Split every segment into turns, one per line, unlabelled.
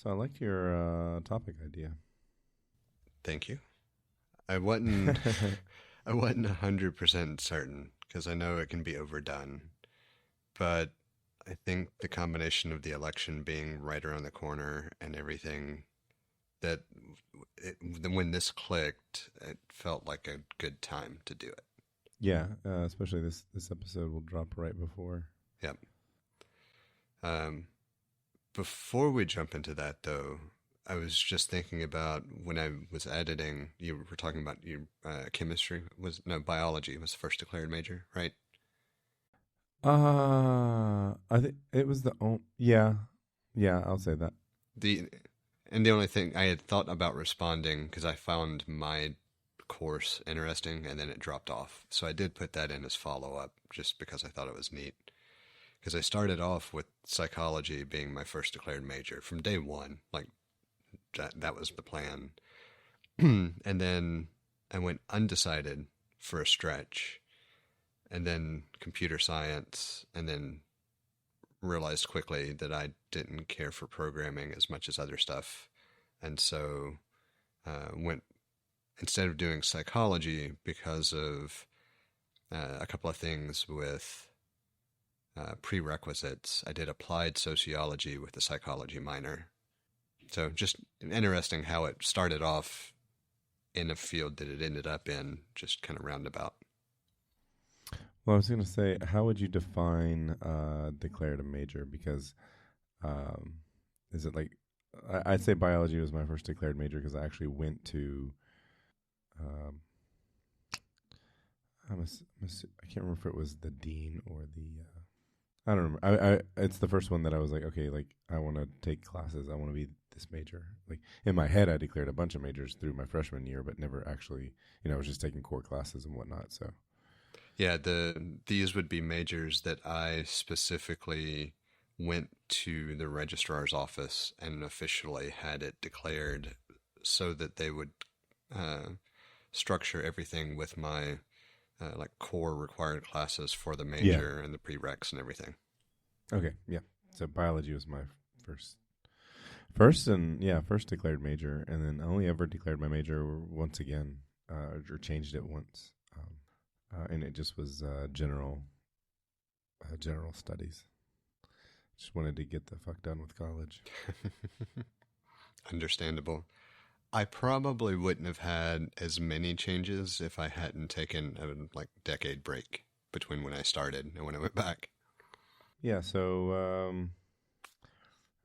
So I like your topic idea.
Thank you. I wasn't I wasn't 100% certain because I know it can be overdone, but I think the combination of the election being right around the corner and everything that when this clicked, it felt like a good time to do it.
Yeah, especially this episode will drop right before.
Yep. Before we jump into that, though, I was just thinking about when I was editing. You were talking about your chemistry was no biology was the first declared major, right?
I think it was yeah, I'll say that.
The and the only thing I had thought about responding because I found my course interesting and then it dropped off. So I did put that in as follow up just because I thought it was neat. Because I started off with psychology being my first declared major from day one. Like that was the plan. And then I went undecided for a stretch and then computer science and then realized quickly that I didn't care for programming as much as other stuff. And so went instead of doing psychology because of a couple of things with prerequisites, I did applied sociology with a psychology minor. So just interesting how it started off in a field that it ended up in, just kind of roundabout.
Well, I was going to say, how would you define declared a major? Because is it like I'd say biology was my first declared major because I actually went to. I can't remember if it was the dean or the. I don't remember. It's the first one that I was like, okay, like I want to take classes. I want to be this major. Like in my head, I declared a bunch of majors through my freshman year, but never actually. I was just taking core classes and whatnot. So.
Yeah, these would be majors that I specifically went to the registrar's office and officially had it declared so that they would structure everything with my like core required classes for the major and the prereqs and everything.
Okay, yeah. So biology was my first declared major, and then I only ever declared my major once again, or changed it once, and it just was general studies. Just wanted to get the fuck done with college.
Understandable. I probably wouldn't have had as many changes if I hadn't taken a decade break between when I started and when I went back.
Yeah, so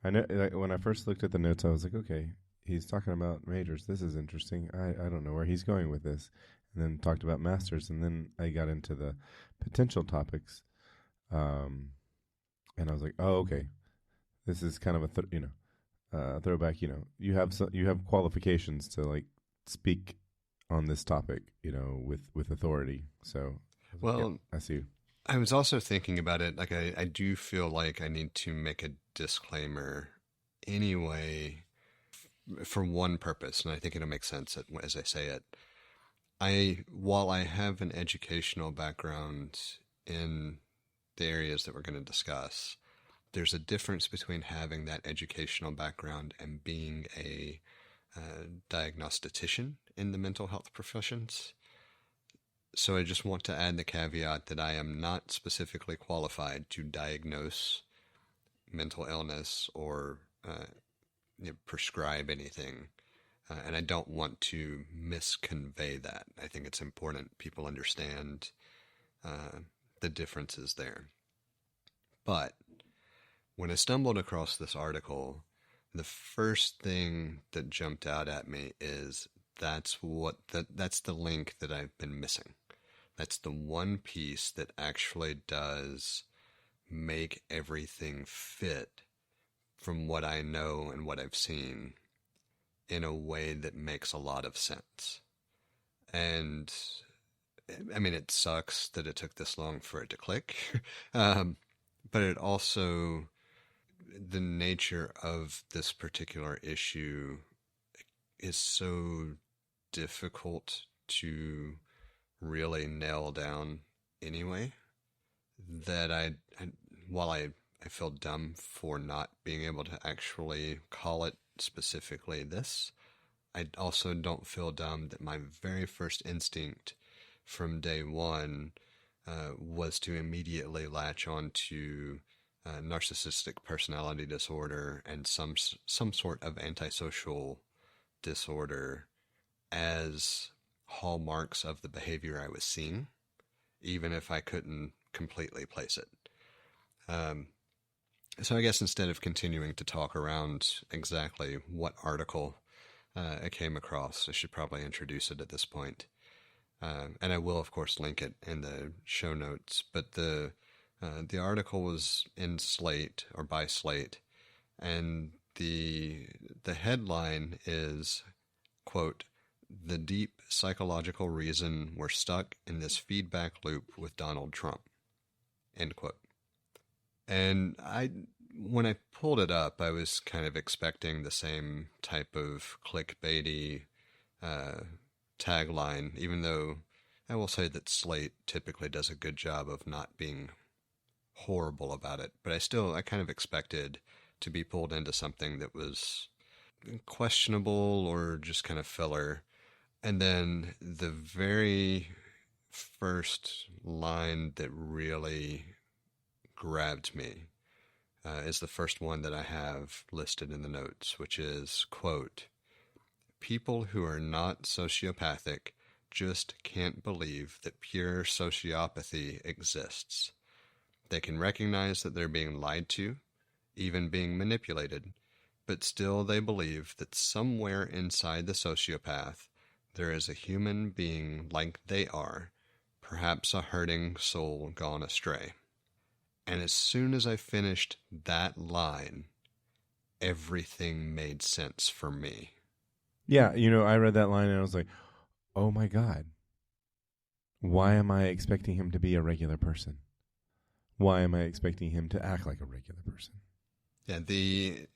I know when I first looked at the notes, I was like, okay, he's talking about majors. This is interesting. I don't know where he's going with this. And then talked about masters, and then I got into the potential topics, and I was like, oh, okay, this is kind of a throwback. You have qualifications to like speak on this topic, with authority. So,
well,
yeah, I see.
I was also thinking about it. Like, I do feel like I need to make a disclaimer anyway for one purpose, and I think it'll make sense as I say it. While I have an educational background in the areas that we're going to discuss, there's a difference between having that educational background and being a diagnostician in the mental health professions. So I just want to add the caveat that I am not specifically qualified to diagnose mental illness or prescribe anything. And I don't want to misconvey that. I think it's important people understand the differences there. But when I stumbled across this article, the first thing that jumped out at me is that's the link that I've been missing. That's the one piece that actually does make everything fit from what I know and what I've seen in a way that makes a lot of sense. And I mean, it sucks that it took this long for it to click, but it also, the nature of this particular issue is so difficult to really nail down anyway that while I feel dumb for not being able to actually call it specifically this. I also don't feel dumb that my very first instinct from day one was to immediately latch on to narcissistic personality disorder and some sort of antisocial disorder as hallmarks of the behavior I was seeing, even if I couldn't completely place it. So I guess instead of continuing to talk around exactly what article I came across, I should probably introduce it at this point. And I will, of course, link it in the show notes. But the article was in Slate, or by Slate, and the headline is, quote, "The deep psychological reason we're stuck in this feedback loop with Donald Trump," end quote. And when I pulled it up, I was kind of expecting the same type of clickbaity tagline, even though I will say that Slate typically does a good job of not being horrible about it. But I kind of expected to be pulled into something that was questionable or just kind of filler. And then the very first line that really grabbed me is the first one that I have listed in the notes, which is, quote, "People who are not sociopathic just can't believe that pure sociopathy exists. They can recognize that they're being lied to, even being manipulated, but still they believe that somewhere inside the sociopath there is a human being like they are, perhaps a hurting soul gone astray." And as soon as I finished that line, everything made sense for me.
Yeah, I read that line and I was like, oh my God. Why am I expecting him to be a regular person? Why am I expecting him to act like a regular person?
Yeah,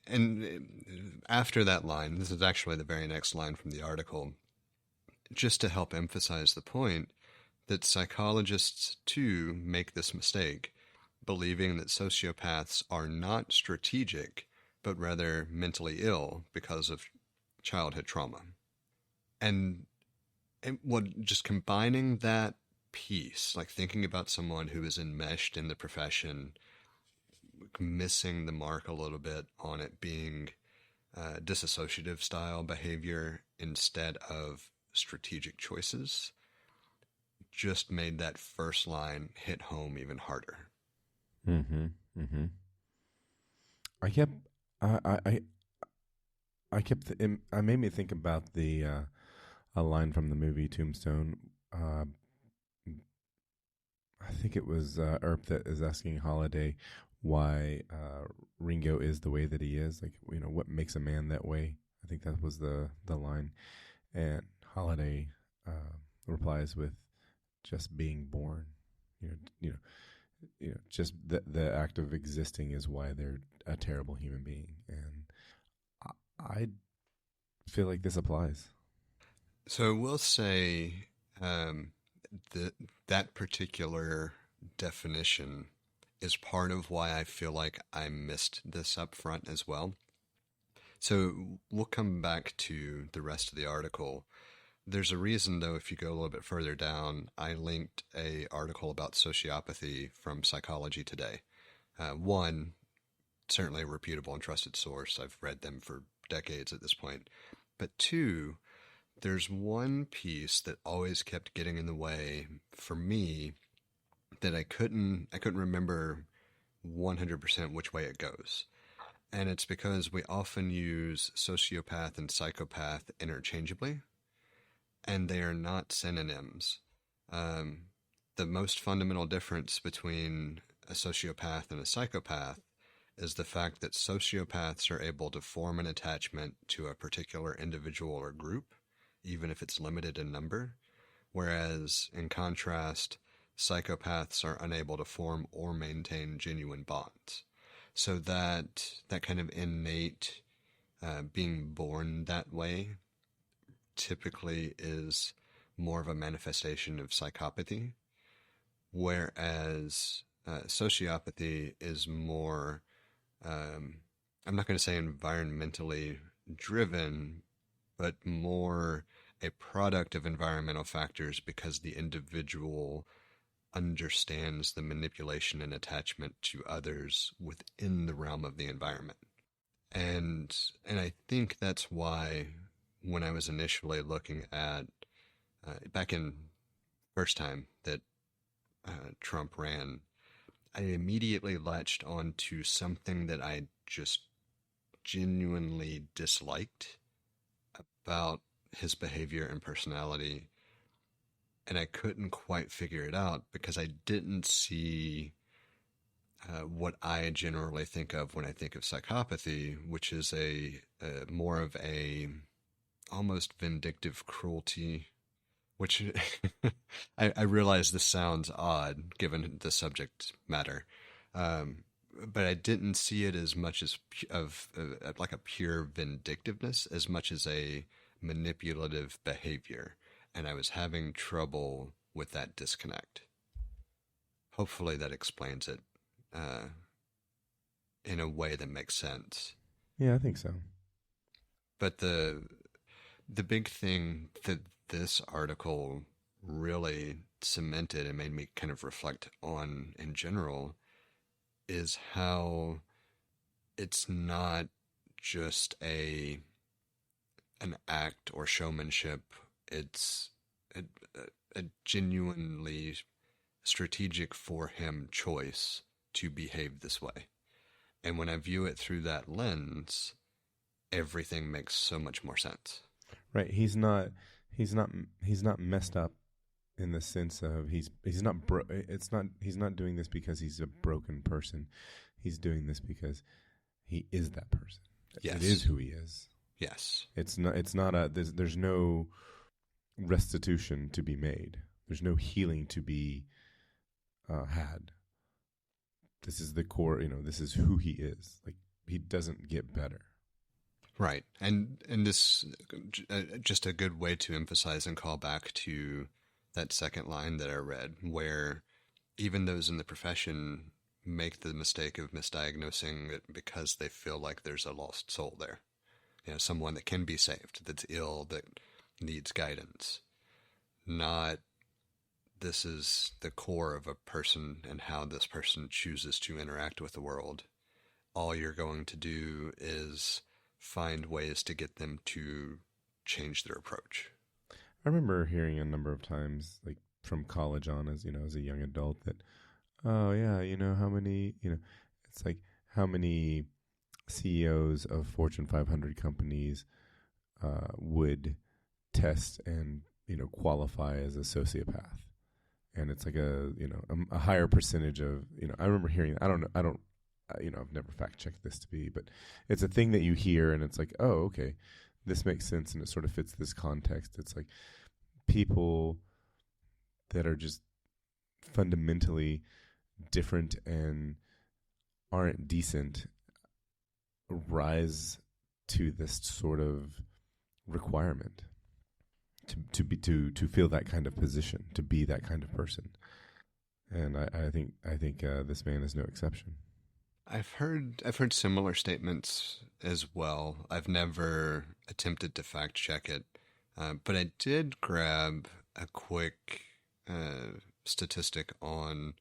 and after that line, this is actually the very next line from the article, just to help emphasize the point that psychologists too make this mistake, believing that sociopaths are not strategic, but rather mentally ill because of childhood trauma. And what, just combining that piece, like thinking about someone who is enmeshed in the profession, missing the mark a little bit on it being disassociative style behavior instead of strategic choices, just made that first line hit home even harder.
Mm-hmm. Mm-hmm. I kept, I made me think about a line from the movie Tombstone. I think it was Earp that is asking Holiday why Ringo is the way that he is. Like, what makes a man that way? I think that was the line. And Holiday replies with, "Just being born." Just the act of existing is why they're a terrible human being. And I feel like this applies.
So we'll say that particular definition is part of why I feel like I missed this up front as well. So we'll come back to the rest of the article. There's a reason, though, if you go a little bit further down, I linked an article about sociopathy from Psychology Today. One, certainly a reputable and trusted source. I've read them for decades at this point. But two, there's one piece that always kept getting in the way for me that I couldn't remember 100% which way it goes. And it's because we often use sociopath and psychopath interchangeably, and they are not synonyms. The most fundamental difference between a sociopath and a psychopath is the fact that sociopaths are able to form an attachment to a particular individual or group, even if it's limited in number, whereas, in contrast, psychopaths are unable to form or maintain genuine bonds. So that kind of innate being born that way typically is more of a manifestation of psychopathy, whereas sociopathy is more, I'm not going to say environmentally driven, but more a product of environmental factors because the individual understands the manipulation and attachment to others within the realm of the environment. And I think that's why when I was initially looking at back in first time that Trump ran, I immediately latched onto something that I just genuinely disliked about his behavior and personality, and I couldn't quite figure it out because I didn't see what I generally think of when I think of psychopathy, which is a more of a almost vindictive cruelty, which I realize this sounds odd given the subject matter, but I didn't see it as much as like a pure vindictiveness as much as a manipulative behavior, and I was having trouble with that disconnect. Hopefully that explains it in a way that makes sense.
Yeah, I think so.
But the big thing that this article really cemented and made me kind of reflect on in general is how it's not just an act or showmanship. It's a genuinely strategic for him choice to behave this way. And when I view it through that lens, everything makes so much more sense.
Right. He's not messed up in the sense of he's not doing this because he's a broken person. He's doing this because he is that person.
Yes.
It is who he is.
Yes.
It's not there's no restitution to be made. There's no healing to be had. This is the core, this is who he is. Like, he doesn't get better.
Right. And this just a good way to emphasize and call back to that second line that I read, where even those in the profession make the mistake of misdiagnosing it because they feel like there's a lost soul there. Someone that can be saved, that's ill, that needs guidance. Not this is the core of a person and how this person chooses to interact with the world. All you're going to do is find ways to get them to change their approach.
I remember hearing a number of times, like from college on, as a young adult, that, oh yeah, how many, it's like how many CEOs of Fortune 500 companies would test and qualify as a sociopath, and it's like a higher percentage of I remember hearing. I don't I've never fact checked this to be, but it's a thing that you hear, and it's like, oh, okay, this makes sense, and it sort of fits this context. It's like people that are just fundamentally different and aren't decent rise to this sort of requirement to feel that kind of position, to be that kind of person. And I think this man is no exception.
I've heard similar statements as well. I've never attempted to fact check it, but I did grab a quick statistic on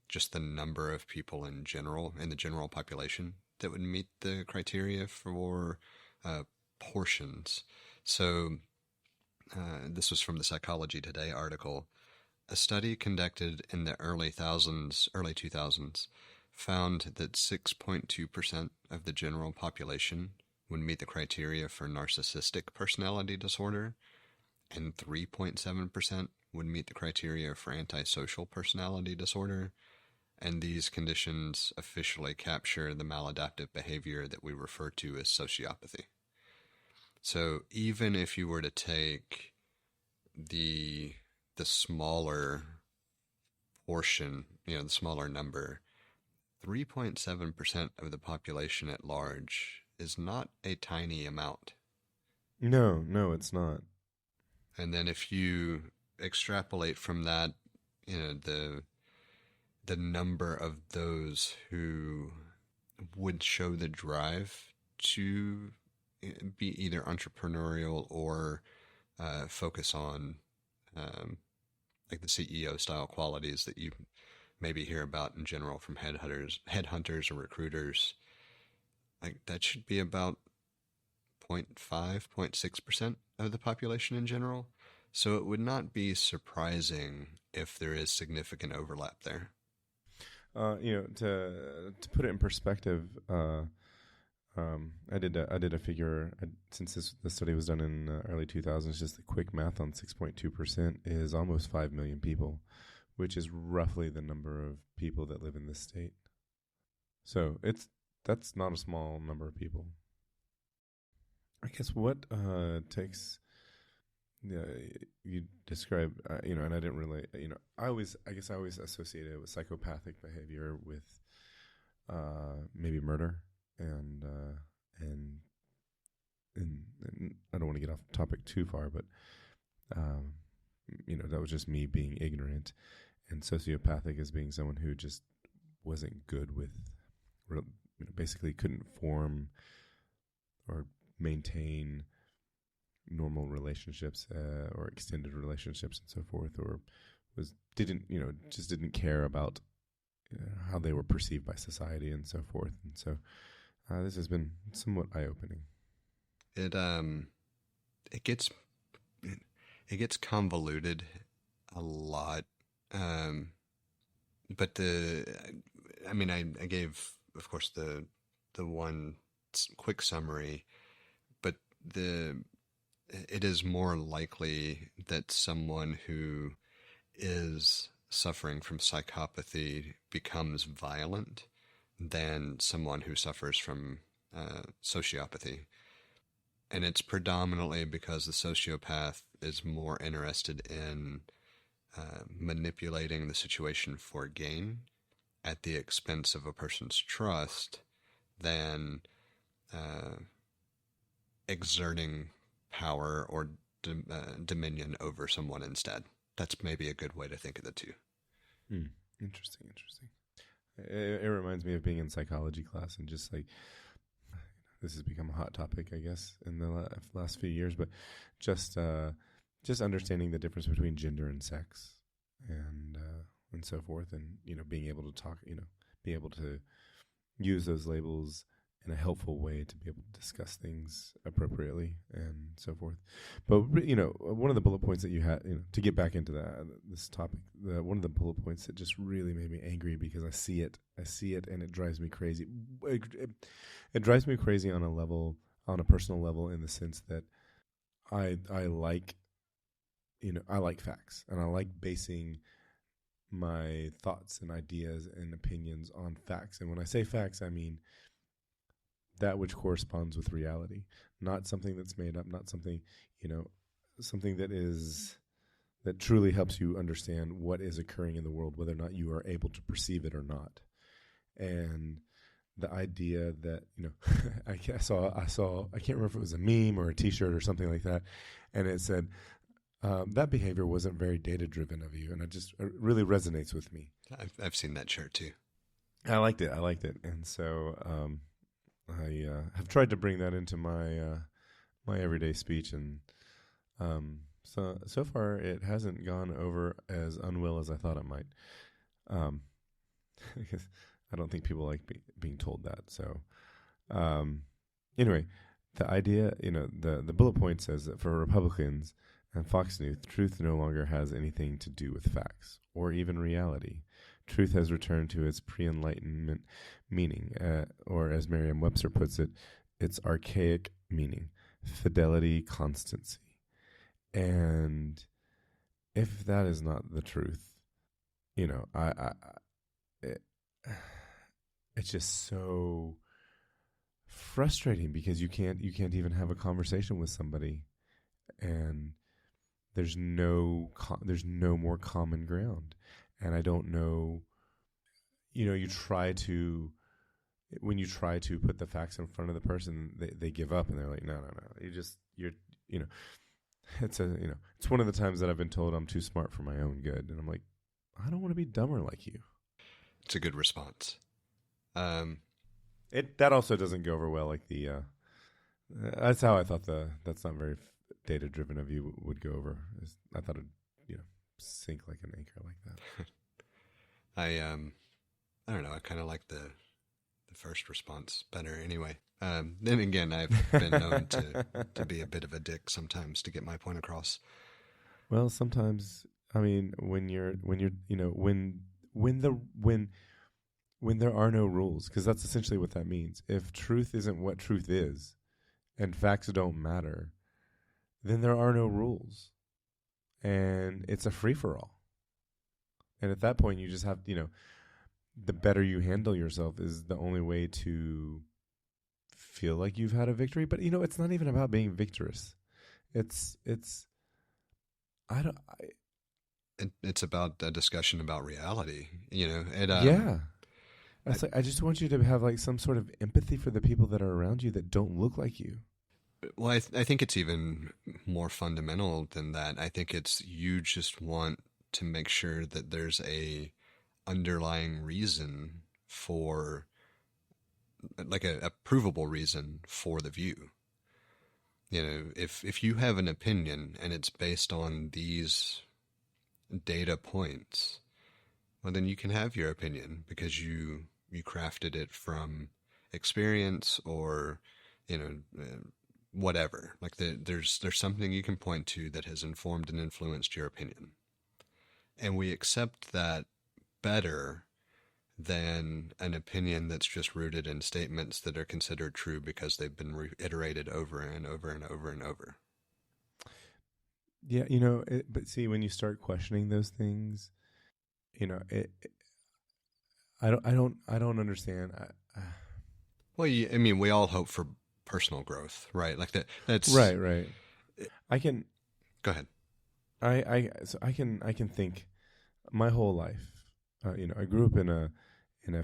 just the number of people in the general population that would meet the criteria for portions. So this was from the Psychology Today article. A study conducted in the early 2000s found that 6.2% of the general population would meet the criteria for narcissistic personality disorder, and 3.7% would meet the criteria for antisocial personality disorder, and these conditions officially capture the maladaptive behavior that we refer to as sociopathy. So even if you were to take the smaller portion, the smaller number, 3.7% of the population at large is not a tiny amount.
No, it's not.
And then if you extrapolate from that, the number of those who would show the drive to, be either entrepreneurial or focus on like the CEO style qualities that you maybe hear about in general from headhunters or recruiters. Like that should be about 0.5, 0.6% of the population in general. So it would not be surprising if there is significant overlap there.
To put it in perspective, I did a figure since the study was done in early 2000s. Just the quick math on 6.2% is almost 5 million people, which is roughly the number of people that live in this state. So that's not a small number of people. I guess what takes. Yeah, you describe, and I didn't really, I always associated it with psychopathic behavior with maybe murder and I don't want to get off topic too far, but that was just me being ignorant, and sociopathic as being someone who just wasn't good with, basically couldn't form or maintain normal relationships or extended relationships and so forth, or just didn't care about how they were perceived by society and so forth. And so this has been somewhat eye-opening.
It gets convoluted a lot, but I gave, of course, the one quick summary, but it is more likely that someone who is suffering from psychopathy becomes violent than someone who suffers from sociopathy. And it's predominantly because the sociopath is more interested in manipulating the situation for gain at the expense of a person's trust than exerting power or dominion over someone instead. That's maybe a good way to think of the two.
Interesting. It reminds me of being in psychology class, and just like this has become a hot topic, I guess, in the last few years. But just understanding the difference between gender and sex, and so forth, and being able to talk, be able to use those labels in a helpful way to be able to discuss things appropriately and so forth. But, one of the bullet points that you had, to get back into this topic, one of the bullet points that just really made me angry because I see it and it drives me crazy. It drives me crazy on a personal level, in the sense that I like facts, and I like basing my thoughts and ideas and opinions on facts. And when I say facts, I mean that which corresponds with reality, not something that's made up, not something, something that truly helps you understand what is occurring in the world, whether or not you are able to perceive it or not. And the idea that, I saw, I can't remember if it was a meme or a t-shirt or something like that, and it said, that behavior wasn't very data-driven of you, and it really resonates with me.
I've seen that shirt too.
I liked it, and so I have tried to bring that into my my everyday speech, and so far it hasn't gone over as unwell as I thought it might. Because I don't think people like being told that. So anyway, the idea, the bullet point says that for Republicans and Fox News, truth no longer has anything to do with facts or even reality. Truth has returned to its pre-Enlightenment meaning, or as Merriam-Webster puts it, its archaic meaning: fidelity, constancy. And if that is not the truth, it's just so frustrating, because you can't even have a conversation with somebody, and there's no more common ground. And I don't know, when you try to put the facts in front of the person, they give up, and they're like, no, it's one of the times that I've been told I'm too smart for my own good. And I'm like, I don't want to be dumber like you.
It's a good response.
That also doesn't go over well, like the That's how I thought that's not very data driven of you would go over. I thought it'd, sink like an anchor like that.
I don't know. I kind of like the first response better anyway. Then again, I've been known to be a bit of a dick sometimes to get my point across.
Well, sometimes, I mean, when there are no rules, because that's essentially what that means. If truth isn't what truth is, and facts don't matter, then there are no rules, and it's a free for all. And at that point, you just have, the better you handle yourself is the only way to feel like you've had a victory. But it's not even about being victorious. It's
It's about a discussion about reality,
yeah. I just want you to have like some sort of empathy for the people that are around you that don't look like you.
Well, I think it's even more fundamental than that. I think it's you just want to make sure that there's a underlying reason for, like a provable reason for the view. If you have an opinion and it's based on these data points, well, then you can have your opinion because you crafted it from experience or, whatever. Like there's something you can point to that has informed and influenced your opinion. And we accept that better than an opinion that's just rooted in statements that are considered true because they've been reiterated over and over and over and over.
Yeah, but see, when you start questioning those things, I don't understand.
Well, I mean, we all hope for personal growth, right? Like that's
right. I can
go ahead.
I can think my whole life. I grew up in a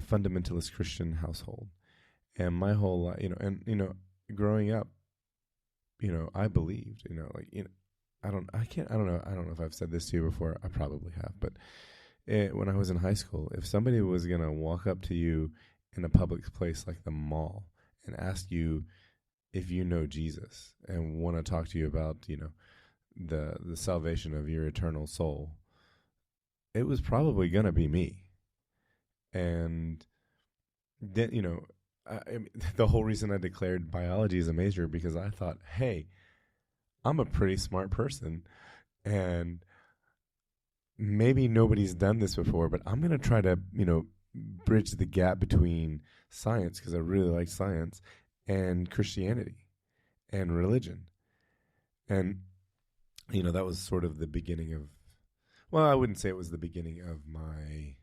fundamentalist Christian household, and my whole life, growing up, I believed, I don't know if I've said this to you before. I probably have, but when I was in high school, if somebody was gonna walk up to you in a public place like the mall and ask you if you know Jesus and want to talk to you about, the salvation of your eternal soul, it was probably gonna be me. And then, I mean, the whole reason I declared biology as a major because I thought, hey, I'm a pretty smart person, and maybe nobody's done this before, but I'm going to try to, bridge the gap between science, because I really like science, and Christianity and religion. And, that was sort of the beginning of, well, I wouldn't say it was the beginning of my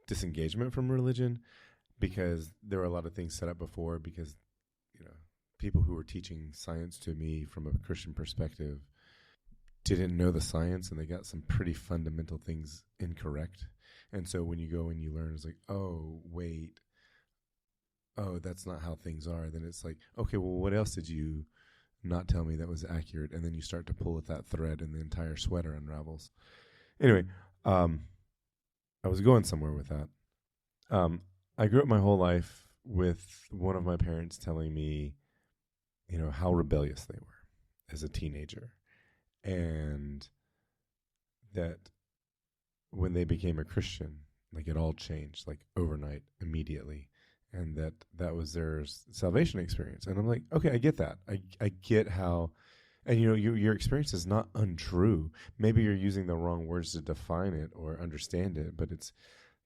disengagement from religion, because there were a lot of things set up before, because, people who were teaching science to me from a Christian perspective didn't know the science, and they got some pretty fundamental things incorrect. And so when you go and you learn, it's like, oh, wait, oh, that's not how things are. Then it's like, okay, well, what else did you not tell me that was accurate? And then you start to pull at that thread, and the entire sweater unravels. Anyway, I was going somewhere with that. I grew up my whole life with one of my parents telling me, how rebellious they were as a teenager. And that when they became a Christian, like it all changed, like overnight, immediately. And that was their salvation experience. And I'm like, okay, I get that. I get how, and your experience is not untrue. Maybe you're using the wrong words to define it or understand it, but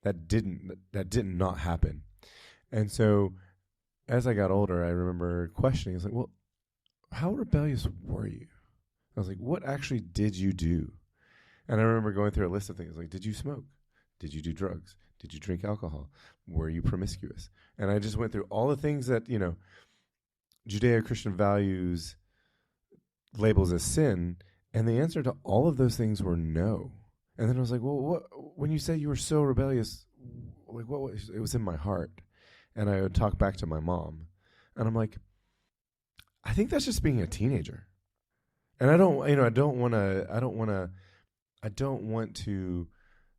that did not happen. And so as I got older, I remember questioning. It's like, well, how rebellious were you? I was like, what actually did you do? And I remember going through a list of things like, did you smoke? Did you do drugs? Did you drink alcohol? Were you promiscuous? And I just went through all the things that, Judeo-Christian values labels as sin. And the answer to all of those things were no. And then I was like, well, when you say you were so rebellious, like what was it? Was in my heart. And I would talk back to my mom. And I'm like, I think that's just being a teenager. And I don't want to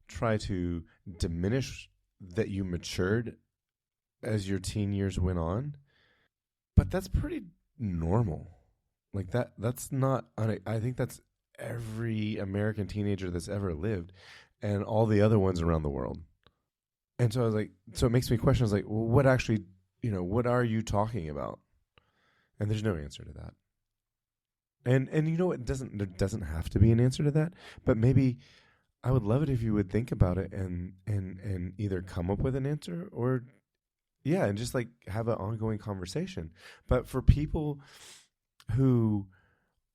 try to diminish that you matured as your teen years went on. But that's pretty normal. Like that's not, I think that's every American teenager that's ever lived and all the other ones around the world. And so I was like, so it makes me question, I was like, well, what actually, what are you talking about? And there's no answer to that. And there doesn't have to be an answer to that, but maybe I would love it if you would think about it and either come up with an answer or yeah, and just like have an ongoing conversation. But for people who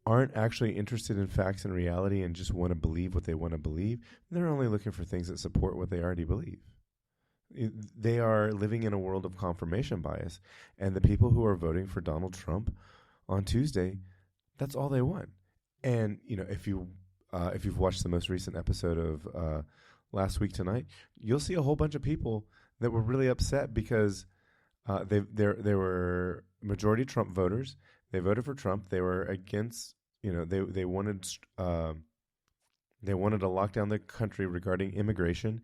aren't actually interested in facts and reality and just want to believe what they want to believe, they're only looking for things that support what they already believe. They are living in a world of confirmation bias, and the people who are voting for Donald Trump on Tuesday, that's all they want. And if you've watched the most recent episode of Last Week Tonight, you'll see a whole bunch of people that were really upset because they were majority Trump voters. They voted for Trump. They were against, they wanted to lock down the country regarding immigration,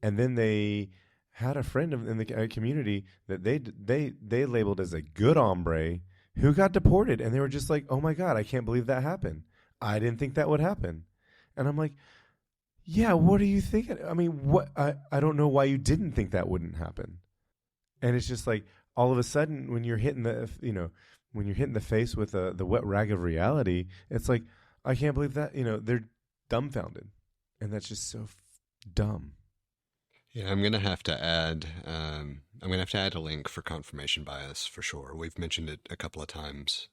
and then they had a friend in the community that they labeled as a good hombre who got deported, and they were just like, "Oh my God, I can't believe that happened. I didn't think that would happen." And I'm like, "Yeah, what are you thinking? I mean, what? I don't know why you didn't think that wouldn't happen." And it's just like all of a sudden when you're hitting the face with the wet rag of reality, it's like, I can't believe that, they're dumbfounded, and that's just so dumb.
Yeah, I'm gonna have to add. I'm gonna have to add a link for confirmation bias for sure. We've mentioned it a couple of times.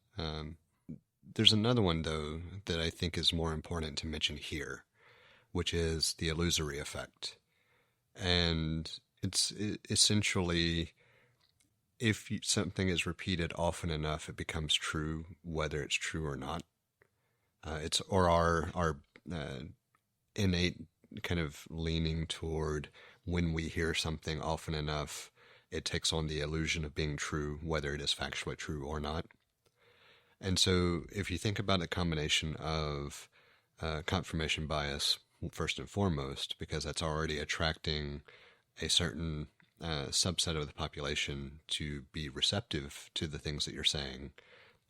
There's another one though that I think is more important to mention here, which is the illusory effect, and it's essentially if something is repeated often enough, it becomes true, whether it's true or not. It's or our innate kind of leaning toward when we hear something often enough, it takes on the illusion of being true, whether it is factually true or not. And so if you think about a combination of confirmation bias, first and foremost, because that's already attracting a certain subset of the population to be receptive to the things that you're saying,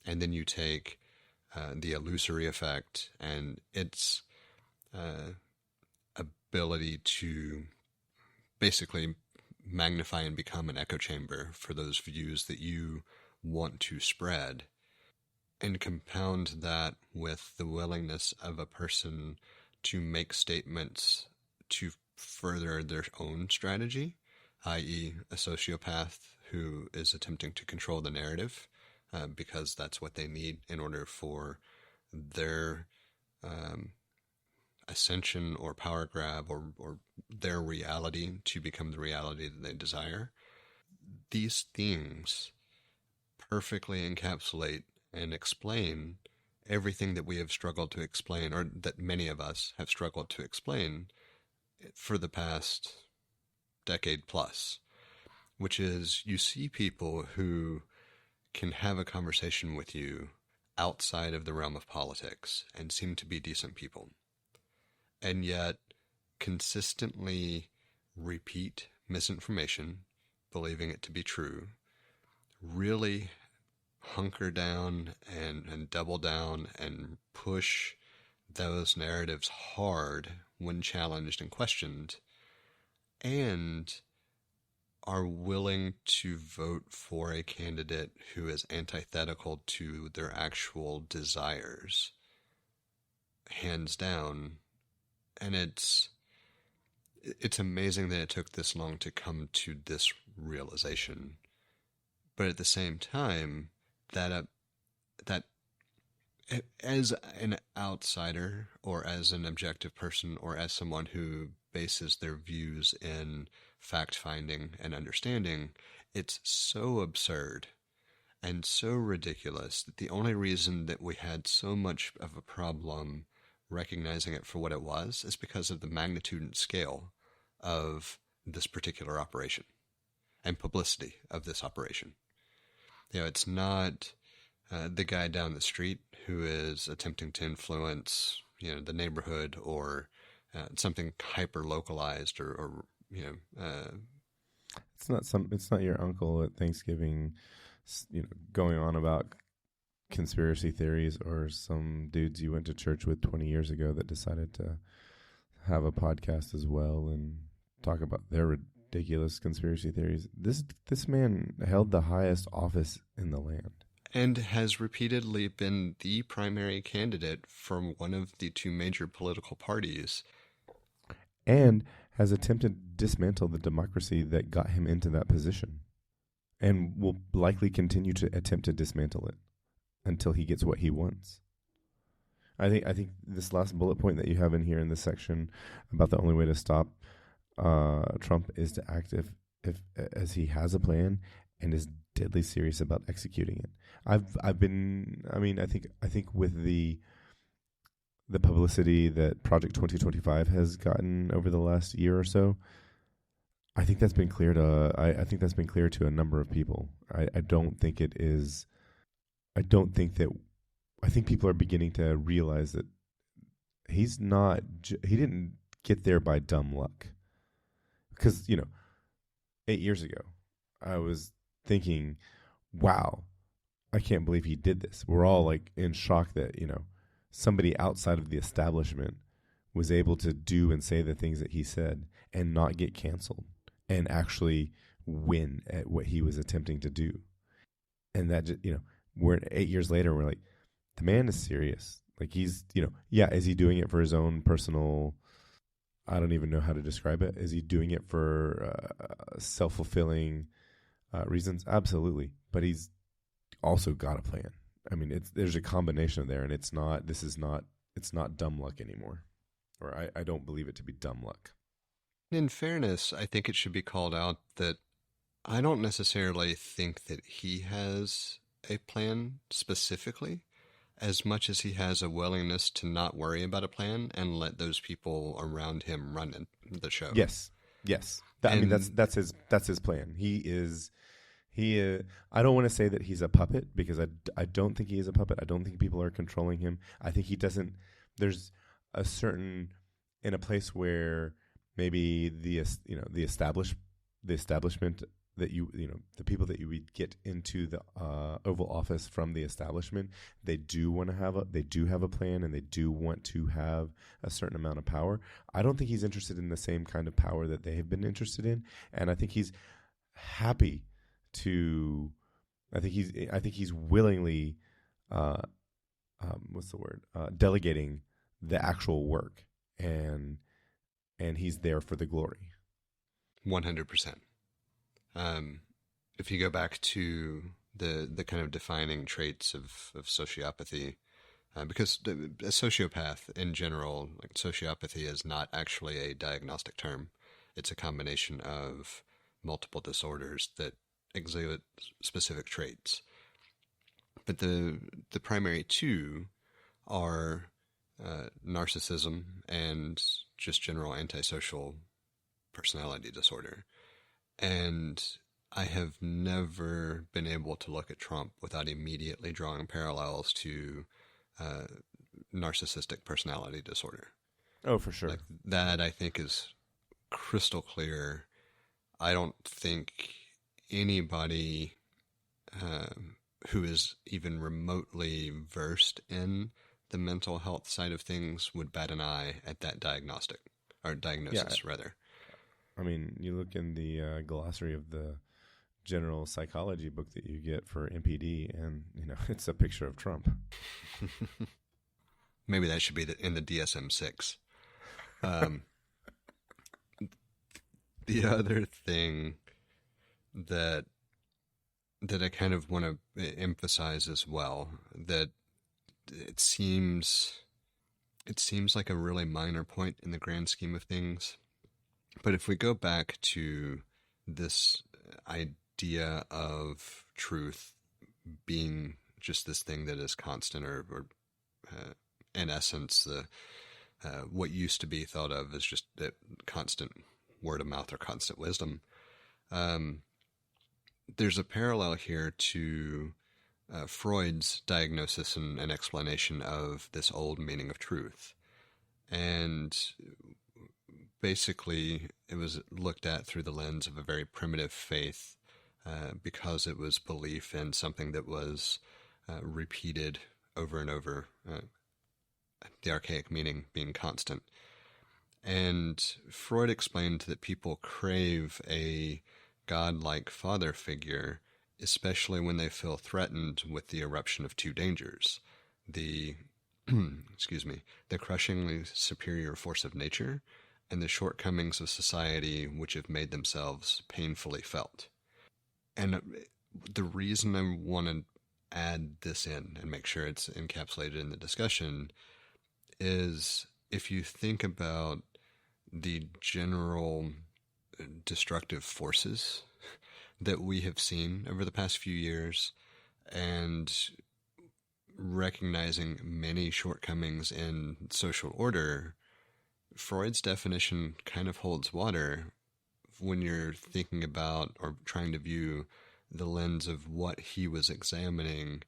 and then you take the illusory effect and its ability to basically magnify and become an echo chamber for those views that you want to spread, and compound that with the willingness of a person to make statements to further their own strategy, i.e. a sociopath who is attempting to control the narrative because that's what they need in order for their ascension or power grab or their reality to become the reality that they desire. These themes perfectly encapsulate and explain everything that we have struggled to explain, or that many of us have struggled to explain for the past decade plus, which is you see people who can have a conversation with you outside of the realm of politics and seem to be decent people, and yet consistently repeat misinformation, believing it to be true, really hunker down and double down and push those narratives hard when challenged and questioned, and are willing to vote for a candidate who is antithetical to their actual desires, hands down. And it's amazing that it took this long to come to this realization. But at the same time, that as an outsider or as an objective person or as someone who bases their views in fact-finding and understanding, it's so absurd and so ridiculous that the only reason that we had so much of a problem recognizing it for what it was is because of the magnitude and scale of this particular operation and publicity of this operation. It's not the guy down the street who is attempting to influence, the neighborhood or something hyper localized or
it's not your uncle at Thanksgiving going on about conspiracy theories, or some dudes you went to church with 20 years ago that decided to have a podcast as well and talk about their ridiculous conspiracy theories. This man held the highest office in the land.
And has repeatedly been the primary candidate from one of the two major political parties.
And has attempted to dismantle the democracy that got him into that position. And will likely continue to attempt to dismantle it until he gets what he wants. I think this last bullet point that you have in here in this section about the only way to stop Trump is to act if as he has a plan and is deadly serious about executing it. I think with the publicity that Project 2025 has gotten over the last year or so, I think that's been clear to I think that's been clear to a number of people. I think people are beginning to realize that he didn't get there by dumb luck. Because, 8 years ago, I was thinking, wow, I can't believe he did this. We're all like in shock that, somebody outside of the establishment was able to do and say the things that he said and not get canceled and actually win at what he was attempting to do. And that, we're 8 years later, we're like, the man is serious. Like he's, is he doing it for his own personal, I don't even know how to describe it. Is he doing it for self-fulfilling reasons? Absolutely. But he's also got a plan. I mean, there's a combination there, and it's not dumb luck anymore. Or I don't believe it to be dumb luck.
In fairness, I think it should be called out that I don't necessarily think that he has a plan specifically, as much as he has a willingness to not worry about a plan and let those people around him run the show.
Yes. That's his plan. I don't want to say that he's a puppet, because I don't think he is a puppet. I don't think people are controlling him. I think he doesn't. There's a certain, in a place where maybe the establishment that the people that you would get into the Oval Office from the establishment, they do have a plan, and they do want to have a certain amount of power. I don't think he's interested in the same kind of power that they have been interested in, and I think he's happy to. I think he's willingly, delegating the actual work, and he's there for the glory.
100%. If you go back to the kind of defining traits of sociopathy, because a sociopath in general, like sociopathy is not actually a diagnostic term. It's a combination of multiple disorders that exhibit specific traits. But the primary two are narcissism and just general antisocial personality disorder. And I have never been able to look at Trump without immediately drawing parallels to narcissistic personality disorder.
Oh, for sure.
Like that, I think, is crystal clear. I don't think anybody who is even remotely versed in the mental health side of things would bat an eye at that diagnosis, rather.
I mean, you look in the glossary of the general psychology book that you get for MPD, and it's a picture of Trump.
Maybe that should be in the DSM-6. The other thing that I kind of want to emphasize as well, that it seems like a really minor point in the grand scheme of things. But if we go back to this idea of truth being just this thing that is constant, or in essence, what used to be thought of as just constant word of mouth or constant wisdom, there's a parallel here to Freud's diagnosis and explanation of this old meaning of truth. And basically, it was looked at through the lens of a very primitive faith because it was belief in something that was repeated over and over, the archaic meaning being constant. And Freud explained that people crave a godlike father figure, especially when they feel threatened with the eruption of two dangers: the the crushingly superior force of nature and the shortcomings of society which have made themselves painfully felt. And the reason I want to add this in and make sure it's encapsulated in the discussion is, if you think about the general destructive forces that we have seen over the past few years, and recognizing many shortcomings in social order, Freud's definition kind of holds water when you're thinking about or trying to view the lens of what he was examining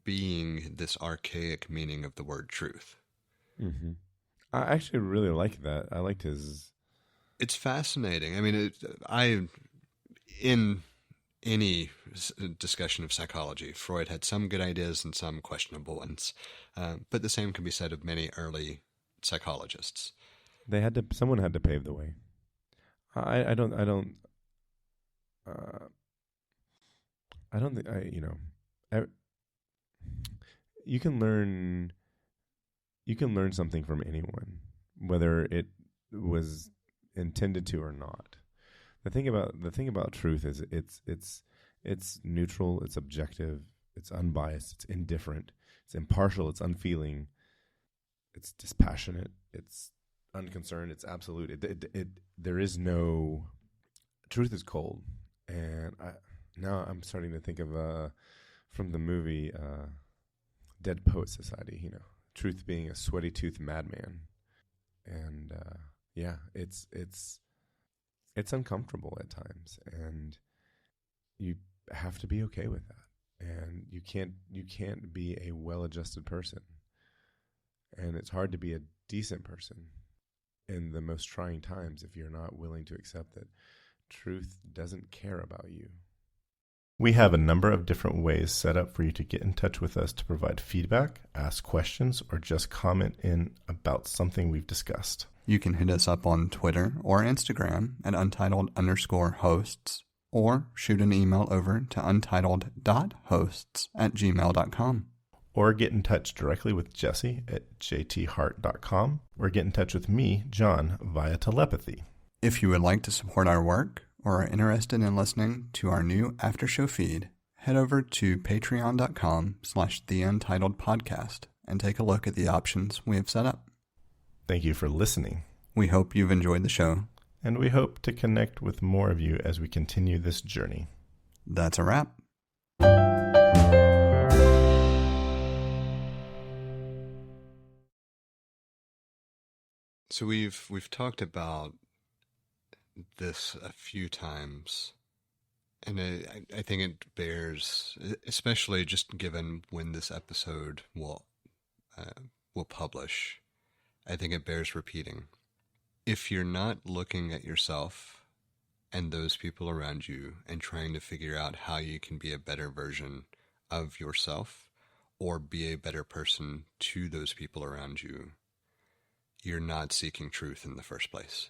being this archaic meaning of the word truth.
Mm-hmm. I actually really like that. I liked his...
It's fascinating. I mean, in any discussion of psychology, Freud had some good ideas and some questionable ones. But the same can be said of many early psychologists.
Someone had to pave the way. I don't think you can learn something from anyone, whether it was intended to or not. The thing about truth is it's neutral, it's objective, it's unbiased, it's indifferent, it's impartial, it's unfeeling, it's dispassionate, it's unconcerned, it's absolute. There is no... Truth is cold. And now I'm starting to think of from the movie Dead Poet Society, truth being a sweaty toothed madman. And it's uncomfortable at times, and you have to be okay with that. And you can't be a well-adjusted person. And it's hard to be a decent person in the most trying times if you're not willing to accept that truth doesn't care about you. We have a number of different ways set up for you to get in touch with us to provide feedback, ask questions, or just comment in about something we've discussed.
You can hit us up on Twitter or Instagram at untitled_hosts, or shoot an email over to untitled.hosts@gmail.com.
Or get in touch directly with Jesse at jthart.com, or get in touch with me, John, via telepathy.
If you would like to support our work or are interested in listening to our new after-show feed, head over to patreon.com/theUntitledPodcast and take a look at the options we have set up.
Thank you for listening.
We hope you've enjoyed the show.
And we hope to connect with more of you as we continue this journey.
That's a wrap. So we've talked about this a few times, and I think it bears, especially just given when this episode will publish, I think it bears repeating. If you're not looking at yourself and those people around you and trying to figure out how you can be a better version of yourself or be a better person to those people around you, you're not seeking truth in the first place.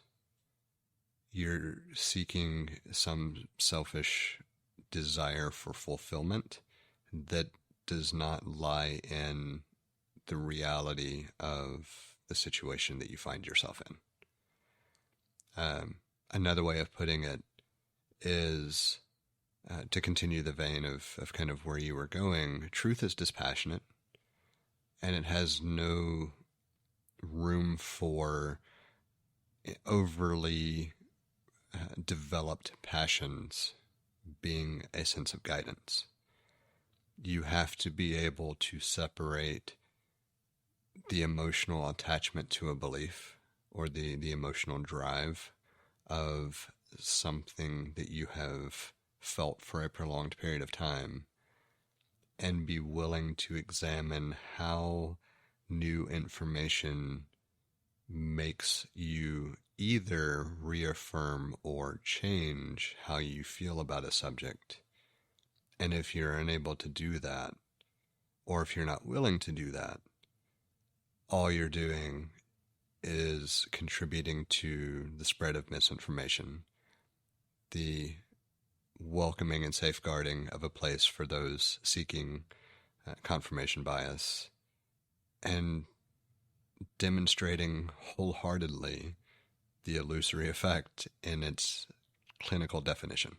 You're seeking some selfish desire for fulfillment that does not lie in the reality of the situation that you find yourself in. Another way of putting it is, to continue the vein of kind of where you were going, truth is dispassionate, and it has no room for overly developed passions being a sense of guidance. You have to be able to separate the emotional attachment to a belief or the emotional drive of something that you have felt for a prolonged period of time, and be willing to examine how new information makes you either reaffirm or change how you feel about a subject. And if you're unable to do that, or if you're not willing to do that, all you're doing is contributing to the spread of misinformation, the welcoming and safeguarding of a place for those seeking confirmation bias, and demonstrating wholeheartedly the illusory effect in its clinical definition.